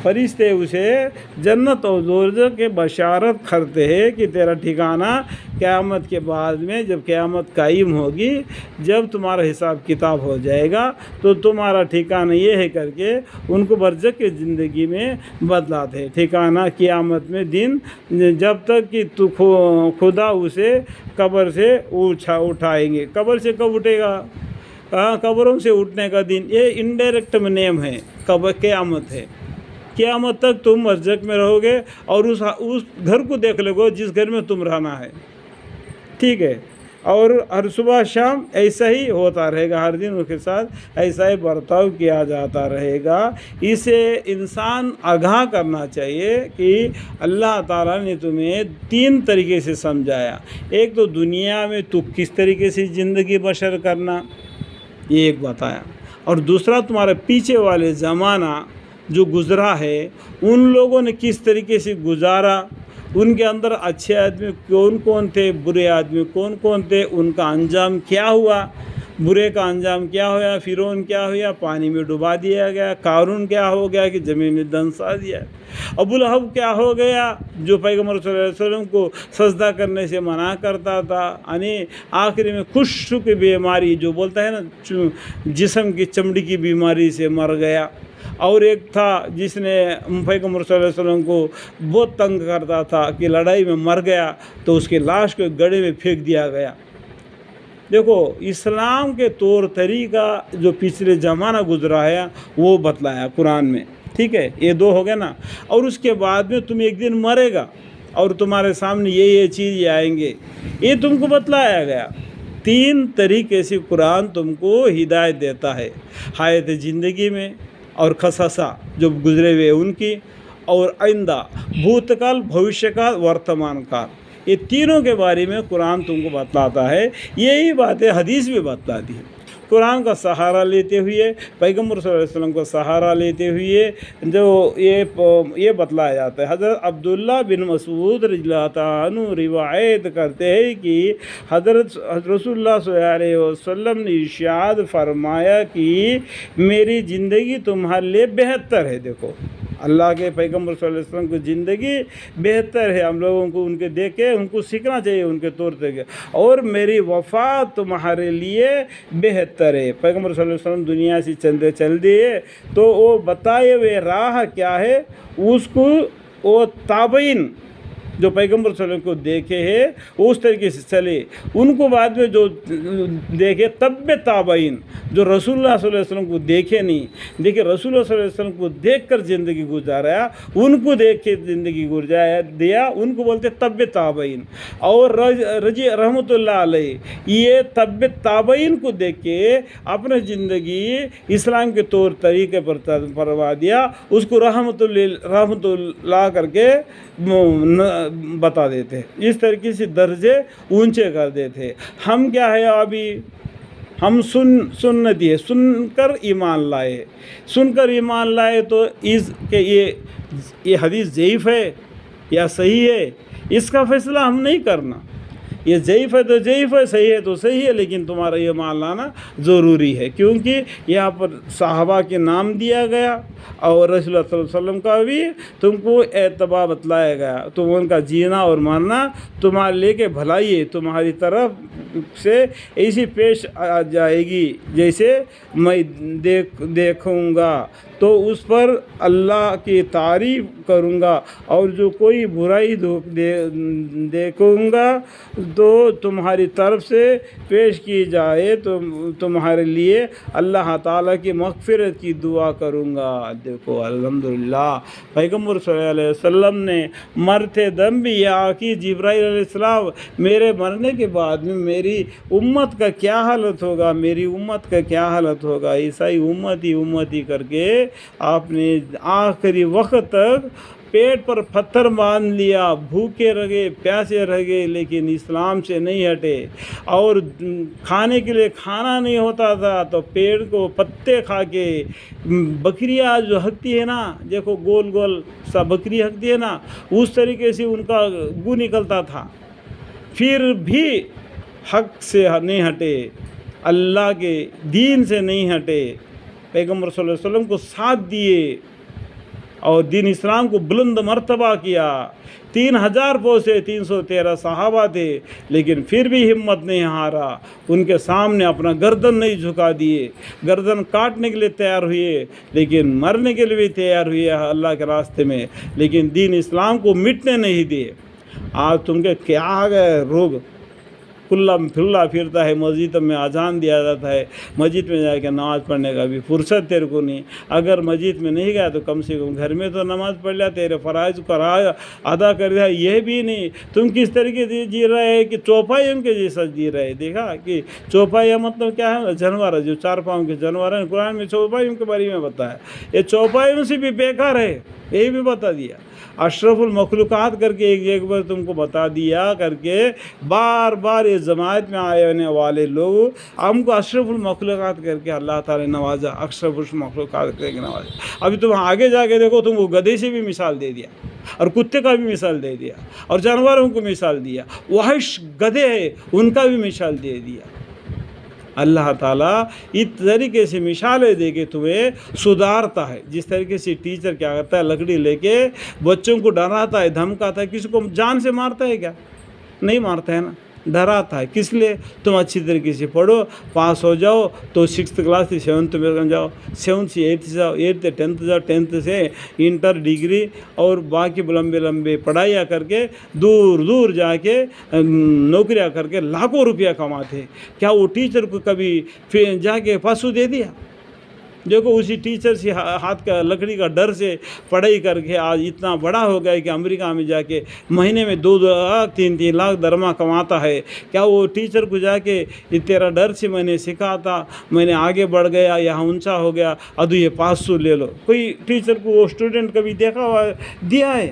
فرشتے اسے جنت اور دوزخ کے بشارت کرتے ہیں کہ تیرا ٹھکانہ قیامت کے بعد میں، جب قیامت قائم ہوگی، جب تمہارا حساب کتاب ہو جائے گا تو تمہارا ٹھکانہ یہ ہے کر کے ان کو برزخ کی زندگی میں بدلاتے ہیں۔ ٹھکانہ قیامت میں دن، جب تک کہ تو خدا اسے قبر سے اٹھائیں گے۔ قبر سے کب اٹھے گا؟ قبروں سے اٹھنے کا دن، یہ انڈائریکٹ میں نیم ہے، قیامت ہے۔ قیامت تک تم برزخ میں رہو گے اور اس گھر کو دیکھ لو گے جس گھر میں تم رہنا ہے، ٹھیک ہے؟ اور ہر صبح شام ایسا ہی ہوتا رہے گا، ہر دن اس کے ساتھ ایسا ہی برتاؤ کیا جاتا رہے گا۔ اسے انسان آگاہ کرنا چاہیے کہ اللہ تعالیٰ نے تمہیں 3 طریقے سے سمجھایا۔ ایک تو دنیا میں تو کس طریقے سے زندگی بسر کرنا، یہ ایک بتایا، اور دوسرا تمہارے پیچھے والے زمانہ جو گزرا ہے ان لوگوں نے کس طریقے سے گزارا، ان کے اندر اچھے آدمی کون کون تھے، برے آدمی کون کون تھے، ان کا انجام کیا ہوا۔ برے کا انجام کیا ہوا؟ فرعون کیا ہوا؟ پانی میں ڈبا دیا گیا۔ قارون کیا ہو گیا کہ زمین میں دنسا دیا۔ ابو لہب کیا ہو گیا جو پیغمبر صلی اللہ علیہ وسلم کو سجدہ کرنے سے منع کرتا تھا، یعنی آخری میں خشک کی بیماری جو بولتا ہے نا، جسم کی چمڑی کی بیماری سے مر گیا۔ اور ایک تھا جس نے پیغمبر صلی اللہ علیہ وسلم کو بہت تنگ کرتا تھا کہ لڑائی میں مر گیا تو اس کی لاش کو گڑھے میں پھینک دیا گیا۔ دیکھو اسلام کے طور طریقہ جو پچھلے زمانہ گزرا ہے وہ بتلایا قرآن میں، ٹھیک ہے؟ یہ 2 ہو گئے نا۔ اور اس کے بعد میں تم ایک دن مرے گا اور تمہارے سامنے یہ چیز آئیں گے، یہ تم کو بتلایا گیا۔ 3 طریقے سے قرآن تم کو ہدایت دیتا ہے، حیات زندگی میں، اور قصصہ جو گزرے ہوئے ان کی، اور آئندہ بھوتکال، بھوشیہ کال، ورتمان کال، یہ تینوں کے بارے میں قرآن تم کو بتلاتا ہے۔ یہی باتیں حدیث بھی بتلاتی ہے۔ قرآن کا سہارا لیتے ہوئے، پیغمبر صلی اللہ علیہ وسلم کا سہارا لیتے ہوئے جو یہ بتلایا جاتا ہے۔ حضرت عبداللہ بن مسعود رضی اللہ تعالیٰ عنہ روایت کرتے ہیں کہ حضرت رسول اللہ صلی اللہ علیہ وسلم نے ارشاد فرمایا کہ میری زندگی تمہارے لیے بہتر ہے۔ دیکھو اللہ کے پیغمبر صلی اللہ علیہ وسلم کی زندگی بہتر ہے، ہم لوگوں کو ان کے دیکھ کے ان کو سیکھنا چاہیے ان کے طور طریقے، اور میری وفات تمہارے لیے بہتر ہے۔ پیغمبر صلی اللہ علیہ وسلم دنیا سے چل دیے تو وہ بتائے ہوئے راہ کیا ہے، اس کو وہ تابعین جو پیغمبر صلی اللہ علیہ وسلم کو دیکھے ہیں اس طریقے سے چلے، ان کو بعد میں جو دیکھے تب تابعین جو رسول اللہ صلی اللہ علیہ وسلم کو دیکھے نہیں، دیکھے رسول اللہ صلی اللہ علیہ وسلم کو دیکھ کر زندگی گزارا، ان کو دیکھ کے زندگی گزارا دیا، ان کو بولتے تب تابعین۔ اور رضی رحمۃ اللہ علیہ یہ تب تابعین کو دیکھ کے اپنے زندگی اسلام کے طور طریقے پر پروا دیا، اس کو رحمۃ اللہ کر کے بتا دیتے، اس طریقے سے درجے اونچے کر دیتے۔ ہم کیا ہے ابھی، ہم سنتی ہے، سن کر ایمان لائے تو اس کہ یہ حدیث ضعیف ہے یا صحیح ہے، اس کا فیصلہ ہم نہیں کرنا۔ یہ ضعیف ہے تو ضعیف ہے، صحیح ہے تو صحیح ہے، لیکن تمہارا یہ مان لانا ضروری ہے، کیونکہ یہاں پر صحابہ کے نام دیا گیا اور رسول اللہ صلی اللہ علیہ وسلم کا بھی تم کو اعتبار بتلایا گیا، تم ان کا جینا اور ماننا تمہارے لے کے بھلائی ہے، تمہاری طرف سے ایسی پیش آ جائے گی جیسے میں دیکھوں گا تو اس پر اللہ کی تعریف کروں گا، اور جو کوئی برائی دیکھوں گا تو تمہاری طرف سے پیش کی جائے تو تمہارے لیے اللہ تعالیٰ کی مغفرت کی دعا کروں گا۔ دیکھو الحمدللہ پیغمبر صلی اللہ علیہ وسلم نے مرتے دم بھی یہ کہ جبرائیل علیہ السلام میرے مرنے کے بعد میں میری امت کا کیا حالت ہوگا، میری امت کا کیا حالت ہوگا، عیسائی امتی کر کے آپ نے آخری وقت تک پیٹ پر پتھر باندھ لیا، بھوکے رہے، پیاسے رہے، لیکن اسلام سے نہیں ہٹے، اور کھانے کے لیے کھانا نہیں ہوتا تھا تو پیڑ کو پتے کھا کے، بکریاں جو ہکتی ہے نا، دیکھو گول گول سا بکری ہکتی ہے نا، اس طریقے سے ان کا گو نکلتا تھا، پھر بھی حق سے نہیں ہٹے، اللہ کے دین سے نہیں ہٹے، پیغمبر صلی اللہ علیہ وسلم کو ساتھ دیے، اور دین اسلام کو بلند مرتبہ کیا. 3000 فوج سے 313 صحابہ تھے, لیکن پھر بھی ہمت نہیں ہارا. ان کے سامنے اپنا گردن نہیں جھکا دیے, گردن کاٹنے کے لیے تیار ہوئے, لیکن مرنے کے لیے بھی تیار ہوئے اللہ کے راستے میں, لیکن دین اسلام کو مٹنے نہیں دیے. آج تم کے کیا آ گئے روگ, کھلا پھرتا ہے, مسجد میں اذان دیا جاتا ہے, مسجد میں جا کے نماز پڑھنے کا بھی فرصت تیرے کو نہیں. اگر مسجد میں نہیں گیا تو کم سے کم گھر میں تو نماز پڑھ لیا, تیرے فرائض کو ادا کر دیا. یہ بھی نہیں, تم کس طریقے سے جی رہے ہیں کہ چوپائیوں کے جیسا جی رہے. دیکھا کہ چوپائی مطلب کیا ہے؟ جانور, جو 4 پاؤں کے جانور ہیں. قرآن میں چوپائیوں کے بارے میں بتایا, یہ چوپائیوں سے بھی بیکار ہے, یہی بھی بتا دیا. اشرف المخلوقات کر کے ایک بار تم کو بتا دیا کر کے, بار بار اس جماعت میں آنے والے لوگ ہم کو اشرف المخلوقات کر کے اللہ تعالی نے نوازا, اشرف المخلوقات کر کے نوازا. ابھی تم آگے جا کے دیکھو, تم کو گدھے سے بھی مثال دے دیا, اور کتے کا بھی مثال دے دیا, اور جانوروں کو مثال دیا. وحش گدھے ہیں, ان کا بھی مثال دے دیا. اللہ تعالیٰ اس طریقے سے مثالیں دے کے تمہیں سدھارتا ہے. جس طریقے سے ٹیچر کیا کرتا ہے, لکڑی لے کے بچوں کو ڈراتا ہے, دھمکاتا ہے. کسی کو جان سے مارتا ہے کیا؟ نہیں مارتا ہے نا, ڈراتا ہے. کس لیے؟ تم اچھی طریقے سے پڑھو, پاس ہو جاؤ تو 6th کلاس سے 7th میں جاؤ, 7th سے 8th جاؤ, 8th سے 10th جاؤ, 10th سے انٹر, ڈگری اور باقی لمبے پڑھائیاں کر کے دور دور جا کے نوکریاں کر کے لاکھوں روپیہ کماتے. کیا وہ ٹیچر کو کبھی جا کے پاسو دے دیا؟ دیکھو اسی ٹیچر سے ہاتھ کا لکڑی کا ڈر سے پڑھائی کر کے آج اتنا بڑا ہو گیا کہ امریکہ میں جا کے مہینے میں 2 لاکھ 3 لاکھ درما کماتا ہے. کیا وہ ٹیچر کو جا کے تیرا ڈر سے میں نے سکھا تھا, میں نے آگے بڑھ گیا, یہاں اونچا ہو گیا, ادو یہ 500 لے لو. کوئی ٹیچر کو وہ اسٹوڈنٹ کبھی دیکھا ہوا دیا ہے؟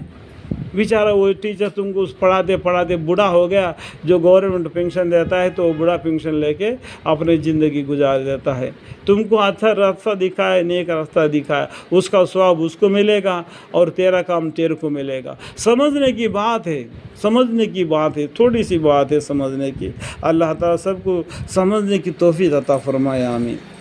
بیچارہ وہ ٹیچر تم کو پڑھاتے پڑھاتے بوڑھا ہو گیا. جو گورنمنٹ پینشن دیتا ہے تو وہ بوڑھا پینشن لے کے اپنی زندگی گزار دیتا ہے. تم کو اچھا راستہ دکھائے, نیک راستہ دکھائے, اس کا ثواب اس کو ملے گا اور تیرا کام تیرے کو ملے گا. سمجھنے کی بات ہے, سمجھنے کی بات ہے, تھوڑی سی بات ہے سمجھنے کی. اللہ تعالیٰ سب کو سمجھنے کی توفیق عطا فرمائے, آمین.